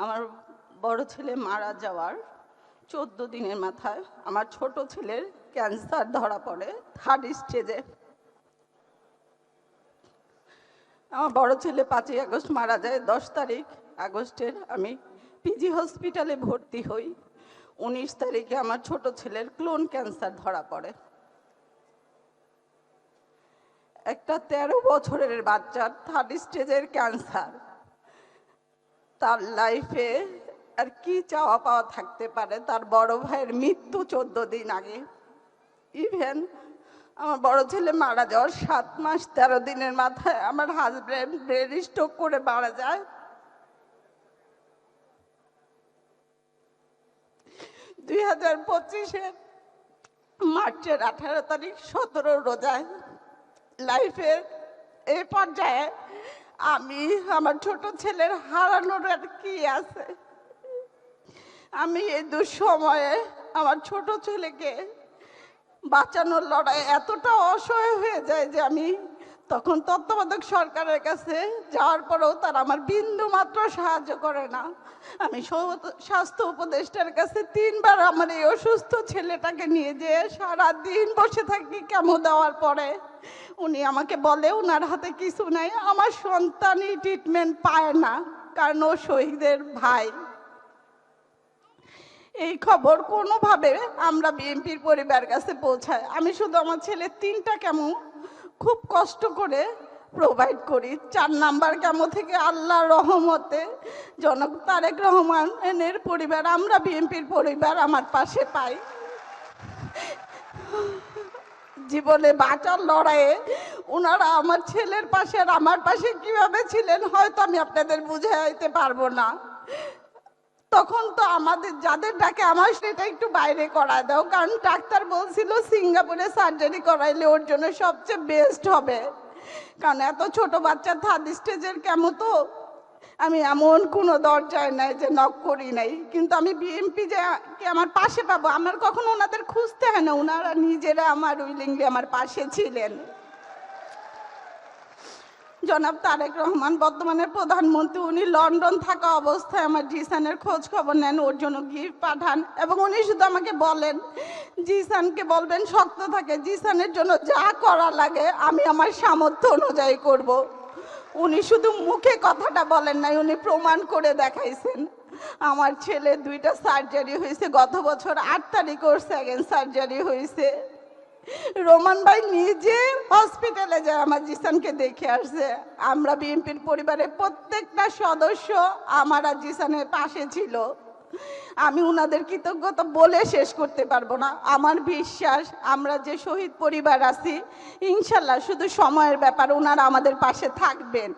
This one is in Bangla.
আমার বড় ছেলে মারা যাওয়ার 14 দিনের মাথায় আমার ছোট ছেলের ক্যান্সার ধরা পড়ে 3rd স্টেজে। আমার বড় ছেলে 5ই আগস্ট মারা যায়। 10 তারিখ আগস্টের আমি পিজি হসপিটালে ভর্তি হই। 19 তারিখে আমার ছোট ছেলের ক্লোন ক্যান্সার ধরা পড়ে। একটা 13 বছরের বাচ্চার 3rd স্টেজের ক্যান্সার, তার লাইফে আর কি চাওয়া পাওয়া থাকতে পারে? তার বড় ভাইয়ের মৃত্যু 14 দিন আগে। ইভেন আমার বড় ছেলে মারা যাওয়ার 7 মাস 13 দিনের মাথায় আমার হাজব্যান্ড ব্রেন স্ট্রোক করে মারা যায়। 2025-এর মার্চের 18 তারিখ 17 রোজায় লাইফের এই পর্যায়ে আমি আমার ছোট ছেলের হারানোর আর কি আছে? আমি এই দুঃসময়ে আমার ছোট ছেলেকে বাঁচানোর লড়াই এতটা অসহায় হয়ে যায় যে আমি তখন তত্ত্বাবধায়ক সরকারের কাছে যাওয়ার পরেও তারা আমার বিন্দু মাত্র সাহায্য করে না। আমি স্বাস্থ্য উপদেষ্টার কাছে 3 বার আমার এই অসুস্থ ছেলেটাকে নিয়ে যেয়ে সারাদিন বসে থাকি কেমো দেওয়ার পরে। উনি আমাকে বলে ওনার হাতে কিছু নাই, আমার সন্তানই ট্রিটমেন্ট পায় না, কারণ ও শহীদের ভাই। এই খবর কোনোভাবে আমরা বিএনপির পরিবার কাছে পৌঁছায়। আমি শুধু আমার ছেলে 3টা কেমো খুব কষ্ট করে প্রোভাইড করি। 4 নাম্বার কেমো থেকে আল্লাহর রহমতে জনাব তারেক রহমানের পরিবার, আমরা বিএনপির পরিবার আমার পাশে পাই। জীবনে বাঁচার লড়াইয়ে ওনারা আমার ছেলের পাশে আর আমার পাশে কিভাবে ছিলেন হয়তো আমি আপনাদের বুঝাইতে পারবো না। তখন তো আমাদের যাদের ডাকে আমার সেটা একটু বাইরে করা দাও, কারণ ডাক্তার বলছিল সিঙ্গাপুরে সার্জারি করাইলে ওর জন্য সবচেয়ে বেস্ট হবে, কারণ এত ছোট বাচ্চা 3rd স্টেজের কেমো তো। আমি এমন কোনো দরজায় নাই যে নক করি নাই, কিন্তু আমি বিএনপি যে আমার পাশে পাবো আমার কখনো ওনাদের খুঁজতে হয় না, ওনারা নিজেরা আমার উইলিংলি আমার পাশে ছিলেন। জনাব তারেক রহমান বর্তমানে প্রধানমন্ত্রী, উনি লন্ডন থাকা অবস্থায় আমার জিসানের খোঁজ খবর নেন, ওর জন্য গিফট পাঠান এবং উনি শুধু আমাকে বলেন জিসানকে বলবেন শক্ত থাকে, জিসানের জন্য যা করা লাগে আমি আমার সামর্থ্য অনুযায়ী করব। উনি শুধু মুখে কথাটা বলেন নাই, উনি প্রমাণ করে দেখাইছেন। আমার ছেলে 2টা সার্জারি হয়েছে, গত বছর 8 তারিখ ওর 2nd সার্জারি হয়েছে। রোমান ভাই নিজে হসপিটালে যায় আমার জিসানকে দেখে আসছে। আমরা বিএনপির পরিবারের প্রত্যেকটা সদস্য আমার আর জিসানের পাশে ছিল। আমি ওনাদের কৃতজ্ঞতা বলে শেষ করতে পারবো না। আমার বিশ্বাস আমরা যে শহীদ পরিবার আছি ইনশাল্লাহ শুধু সময়ের ব্যাপার, ওনারা আমাদের পাশে থাকবেন।